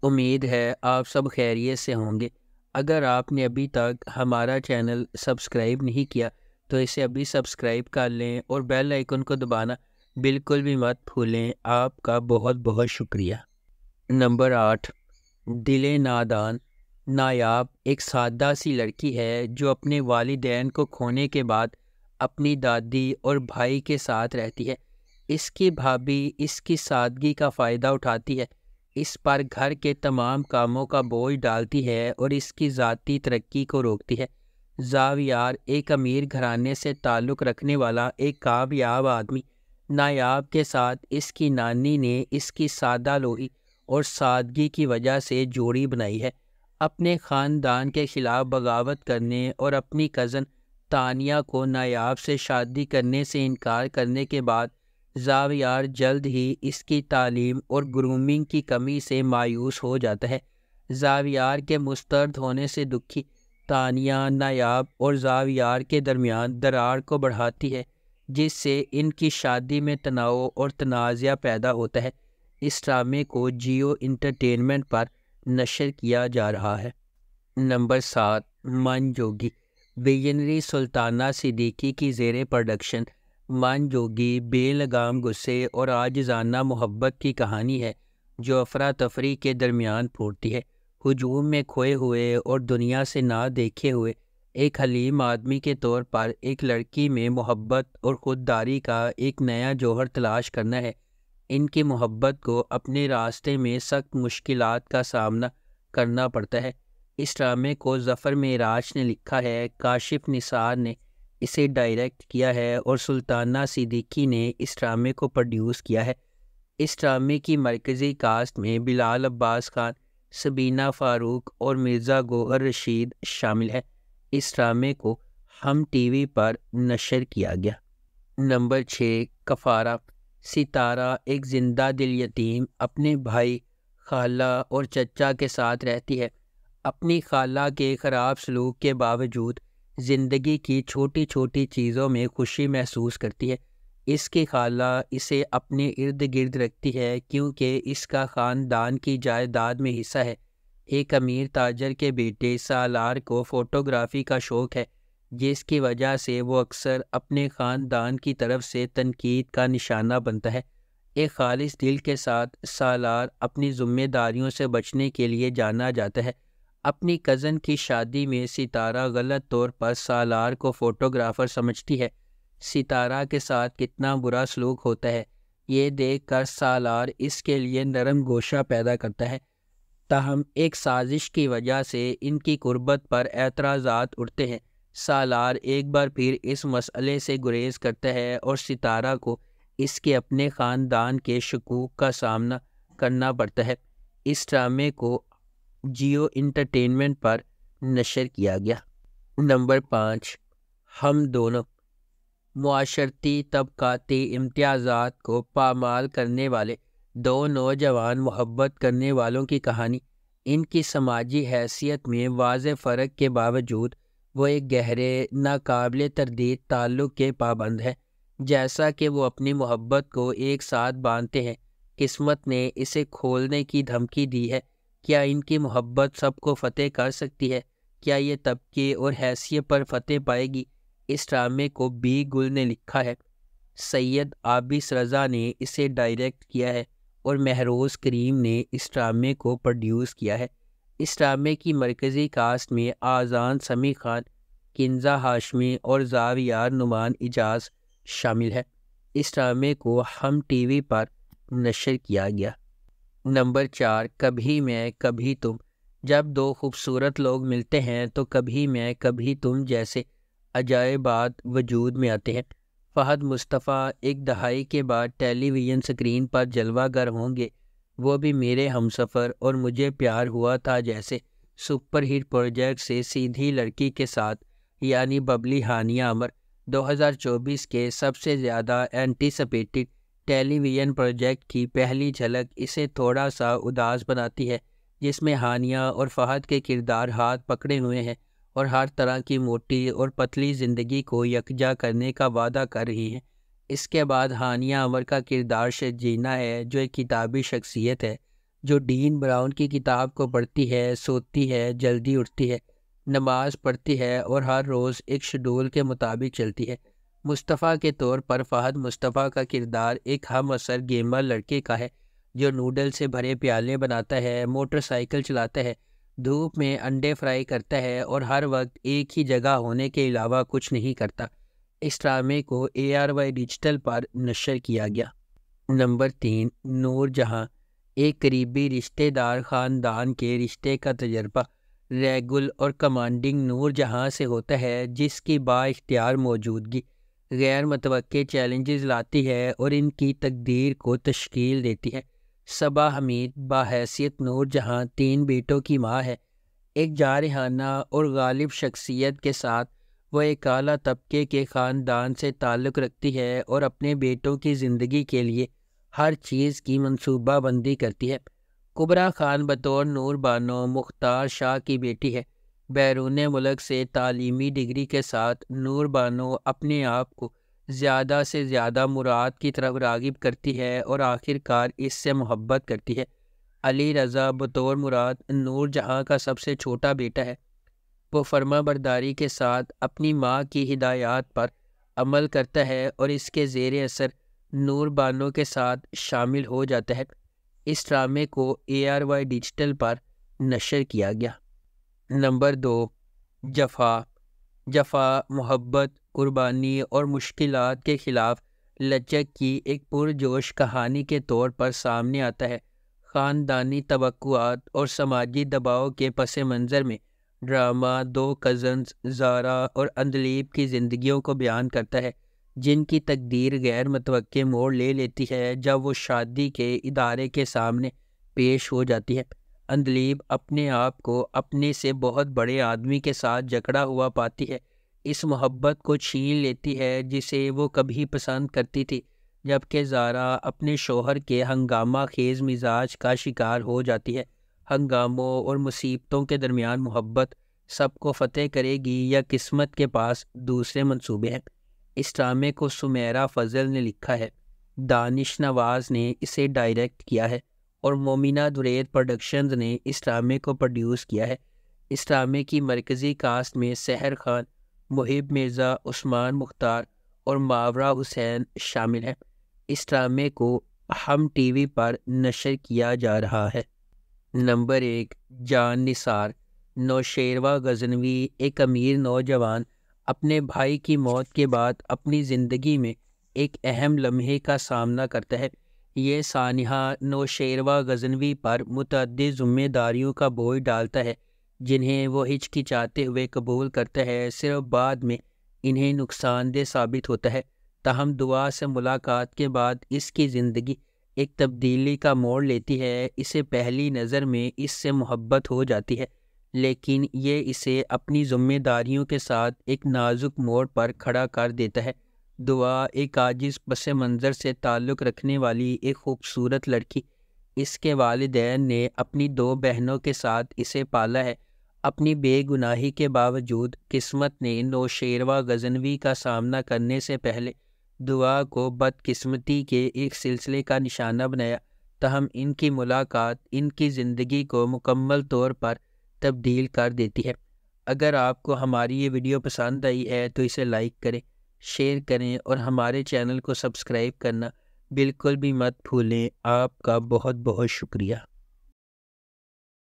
امید ہے آپ سب خیریت سے ہوں گے۔ اگر آپ نے ابھی تک ہمارا چینل سبسکرائب نہیں کیا تو اسے ابھی سبسکرائب کر لیں اور بیل آئیکن کو دبانا بالکل بھی مت بھولیں۔ آپ کا بہت بہت شکریہ۔ نمبر 8، دل نادان۔ نایاب ایک سادہ سی لڑکی ہے جو اپنے والدین کو کھونے کے بعد اپنی دادی اور بھائی کے ساتھ رہتی ہے۔ اس کی بھابھی اس کی سادگی کا فائدہ اٹھاتی ہے، اس پر گھر کے تمام کاموں کا بوجھ ڈالتی ہے اور اس کی ذاتی ترقی کو روکتی ہے۔ زاویار ایک امیر گھرانے سے تعلق رکھنے والا ایک کامیاب آدمی۔ نایاب کے ساتھ اس کی نانی نے اس کی سادہ لوہی اور سادگی کی وجہ سے جوڑی بنائی ہے۔ اپنے خاندان کے خلاف بغاوت کرنے اور اپنی کزن تانیہ کو نایاب سے شادی کرنے سے انکار کرنے کے بعد زاویار جلد ہی اس کی تعلیم اور گرومنگ کی کمی سے مایوس ہو جاتا ہے۔ زاویار کے مسترد ہونے سے دکھی تانیہ نایاب اور زاویار کے درمیان درار کو بڑھاتی ہے، جس سے ان کی شادی میں تناؤ اور تنازعہ پیدا ہوتا ہے۔ اس ڈرامے کو جیو انٹرٹینمنٹ پر نشر کیا جا رہا ہے۔ نمبر 7، من جوگی۔ ویژنری سلطانہ صدیقی کی زیر پروڈکشن من جوگی بے لگام غصے اور عاجزانہ محبت کی کہانی ہے جو افراتفری کے درمیان پھوٹتی ہے۔ ہجوم میں کھوئے ہوئے اور دنیا سے نہ دیکھے ہوئے ایک حلیم آدمی کے طور پر ایک لڑکی میں محبت اور خودداری کا ایک نیا جوہر تلاش کرنا ہے۔ ان کی محبت کو اپنے راستے میں سخت مشکلات کا سامنا کرنا پڑتا ہے۔ اس ڈرامے کو ظفر معراج نے لکھا ہے، کاشف نثار نے اسے ڈائریکٹ کیا ہے اور سلطانہ صدیقی نے اس ڈرامے کو پروڈیوس کیا ہے۔ اس ڈرامے کی مرکزی کاسٹ میں بلال عباس خان، سبینہ فاروق اور مرزا گوہر رشید شامل ہیں۔ اس ڈرامے کو ہم ٹی وی پر نشر کیا گیا۔ نمبر 6، کفارہ۔ ستارہ ایک زندہ دل یتیم اپنے بھائی، خالہ اور چچا کے ساتھ رہتی ہے۔ اپنی خالہ کے خراب سلوک کے باوجود زندگی کی چھوٹی چھوٹی چیزوں میں خوشی محسوس کرتی ہے۔ اس کی خالہ اسے اپنے ارد گرد رکھتی ہے کیونکہ اس کا خاندان کی جائیداد میں حصہ ہے۔ ایک امیر تاجر کے بیٹے سالار کو فوٹوگرافی کا شوق ہے، جس کی وجہ سے وہ اکثر اپنے خاندان کی طرف سے تنقید کا نشانہ بنتا ہے۔ ایک خالص دل کے ساتھ سالار اپنی ذمہ داریوں سے بچنے کے لیے جانا جاتا ہے۔ اپنی کزن کی شادی میں ستارہ غلط طور پر سالار کو فوٹوگرافر سمجھتی ہے۔ ستارہ کے ساتھ کتنا برا سلوک ہوتا ہے یہ دیکھ کر سالار اس کے لیے نرم گوشہ پیدا کرتا ہے، تاہم ایک سازش کی وجہ سے ان کی قربت پر اعتراضات اٹھتے ہیں۔ سالار ایک بار پھر اس مسئلے سے گریز کرتا ہے اور ستارہ کو اس کے اپنے خاندان کے شکوک کا سامنا کرنا پڑتا ہے۔ اس ڈرامے کو جیو انٹرٹینمنٹ پر نشر کیا گیا۔ نمبر 5، ہم دونوں۔ معاشرتی طبقاتی امتیازات کو پامال کرنے والے دو نوجوان محبت کرنے والوں کی کہانی۔ ان کی سماجی حیثیت میں واضح فرق کے باوجود وہ ایک گہرے ناقابل تردید تعلق کے پابند ہیں۔ جیسا کہ وہ اپنی محبت کو ایک ساتھ باندھتے ہیں، قسمت نے اسے کھولنے کی دھمکی دی ہے۔ کیا ان کی محبت سب کو فتح کر سکتی ہے؟ کیا یہ طبقے اور حیثیت پر فتح پائے گی؟ اس ڈرامے کو بی گل نے لکھا ہے، سید عابس رضا نے اسے ڈائریکٹ کیا ہے اور مہروز کریم نے اس ڈرامے کو پروڈیوس کیا ہے۔ اس ڈرامے کی مرکزی کاسٹ میں آذان سمیع خان، کنزہ ہاشمی اور زاویار نعمان اجاز شامل ہے۔ اس ڈرامے کو ہم ٹی وی پر نشر کیا گیا۔ نمبر 4، کبھی میں کبھی تم۔ جب دو خوبصورت لوگ ملتے ہیں تو کبھی میں کبھی تم جیسے عجائبات وجود میں آتے ہیں۔ فہد مصطفیٰ ایک دہائی کے بعد ٹیلی ویژن سکرین پر جلوہ گر ہوں گے، وہ بھی میرے ہمسفر اور مجھے پیار ہوا تھا جیسے سپر ہٹ پروجیکٹ سے سیدھی لڑکی کے ساتھ، یعنی ببلی ہانیہ عمر 2024 کے سب سے زیادہ اینٹیسپیٹڈ ٹیلی ویژن پروجیکٹ کی پہلی جھلک اسے تھوڑا سا اداس بناتی ہے، جس میں ہانیہ اور فہد کے کردار ہاتھ پکڑے ہوئے ہیں اور ہر طرح کی موٹی اور پتلی زندگی کو یکجا کرنے کا وعدہ کر رہی ہیں۔ اس کے بعد ہانیہ عمر کا کردار شرجینا ہے، جو ایک کتابی شخصیت ہے جو ڈین براؤن کی کتاب کو پڑھتی ہے، سوتی ہے، جلدی اٹھتی ہے، نماز پڑھتی ہے اور ہر روز ایک شیڈول کے مطابق چلتی ہے۔ مصطفیٰ کے طور پر فہد مصطفیٰ کا کردار ایک ہم عصر گیمر لڑکے کا ہے جو نوڈل سے بھرے پیالے بناتا ہے، موٹر سائیکل چلاتا ہے، دھوپ میں انڈے فرائی کرتا ہے اور ہر وقت ایک ہی جگہ ہونے کے علاوہ کچھ نہیں کرتا۔ اس ڈرامے کو ARY ڈیجیٹل پر نشر کیا گیا۔ نمبر 3، نور جہاں۔ ایک قریبی رشتہ دار خاندان کے رشتے کا تجربہ ریگل اور کمانڈنگ نور جہاں سے ہوتا ہے، جس کی با اختیار موجودگی غیر متوقع چیلنجز لاتی ہے اور ان کی تقدیر کو تشکیل دیتی ہے۔ صبا حمید بحیثیت نور جہاں 3 بیٹوں کی ماں ہے۔ ایک جارحانہ اور غالب شخصیت کے ساتھ وہ ایک اعلیٰ طبقے کے خاندان سے تعلق رکھتی ہے اور اپنے بیٹوں کی زندگی کے لیے ہر چیز کی منصوبہ بندی کرتی ہے۔ کبریٰ خان بطور نور بانو مختار شاہ کی بیٹی ہے۔ بیرون ملک سے تعلیمی ڈگری کے ساتھ نور بانو اپنے آپ کو زیادہ سے زیادہ مراد کی طرف راغب کرتی ہے اور آخر کار اس سے محبت کرتی ہے۔ علی رضا بطور مراد نور جہاں کا سب سے چھوٹا بیٹا ہے۔ وہ فرما برداری کے ساتھ اپنی ماں کی ہدایات پر عمل کرتا ہے اور اس کے زیر اثر نور بانو کے ساتھ شامل ہو جاتا ہے۔ اس ڈرامے کو ARY ڈیجیٹل پر نشر کیا گیا۔ نمبر 2، جفا۔ جفا محبت، قربانی اور مشکلات کے خلاف لچک کی ایک پرجوش کہانی کے طور پر سامنے آتا ہے۔ خاندانی توقعات اور سماجی دباؤ کے پس منظر میں ڈرامہ 2 کزنز زارا اور اندلیب کی زندگیوں کو بیان کرتا ہے، جن کی تقدیر غیر متوقع موڑ لے لیتی ہے جب وہ شادی کے ادارے کے سامنے پیش ہو جاتی ہے۔ اندلیب اپنے آپ کو اپنے سے بہت بڑے آدمی کے ساتھ جکڑا ہوا پاتی ہے، اس محبت کو چھین لیتی ہے جسے وہ کبھی پسند کرتی تھی، جبکہ زارا اپنے شوہر کے ہنگامہ خیز مزاج کا شکار ہو جاتی ہے۔ ہنگاموں اور مصیبتوں کے درمیان محبت سب کو فتح کرے گی یا قسمت کے پاس دوسرے منصوبے ہیں؟ اس ڈرامے کو سمیرہ فضل نے لکھا ہے، دانش نواز نے اسے ڈائریکٹ کیا ہے اور مومنہ درید پروڈکشنز نے اس ڈرامے کو پروڈیوس کیا ہے۔ اس ڈرامے کی مرکزی کاسٹ میں سحر خان، محب مرزا، عثمان مختار اور ماورا حسین شامل ہیں۔ اس ڈرامے کو ہم TV پر نشر کیا جا رہا ہے۔ نمبر 1، جان نثار۔ نوشیروہ غزنوی ایک امیر نوجوان اپنے بھائی کی موت کے بعد اپنی زندگی میں ایک اہم لمحے کا سامنا کرتا ہے۔ یہ سانحہ نوشیروہ غزنوی پر متعدد ذمہ داریوں کا بوجھ ڈالتا ہے جنہیں وہ ہچکچاتے ہوئے قبول کرتا ہے، صرف بعد میں انہیں نقصان دہ ثابت ہوتا ہے۔ تاہم دعا سے ملاقات کے بعد اس کی زندگی ایک تبدیلی کا موڑ لیتی ہے۔ اسے پہلی نظر میں اس سے محبت ہو جاتی ہے، لیکن یہ اسے اپنی ذمہ داریوں کے ساتھ ایک نازک موڑ پر کھڑا کر دیتا ہے۔ دعا ایک عاجز پس منظر سے تعلق رکھنے والی ایک خوبصورت لڑکی، اس کے والدین نے اپنی 2 بہنوں کے ساتھ اسے پالا ہے۔ اپنی بے گناہی کے باوجود قسمت نے نوشیروہ غزنوی کا سامنا کرنے سے پہلے دعا کو بدقسمتی کے ایک سلسلے کا نشانہ بنایا، تاہم ان کی ملاقات ان کی زندگی کو مکمل طور پر تبدیل کر دیتی ہے۔ اگر آپ کو ہماری یہ ویڈیو پسند آئی ہے تو اسے لائک کریں، شیئر کریں اور ہمارے چینل کو سبسکرائب کرنا بالکل بھی مت بھولیں۔ آپ کا بہت بہت شکریہ۔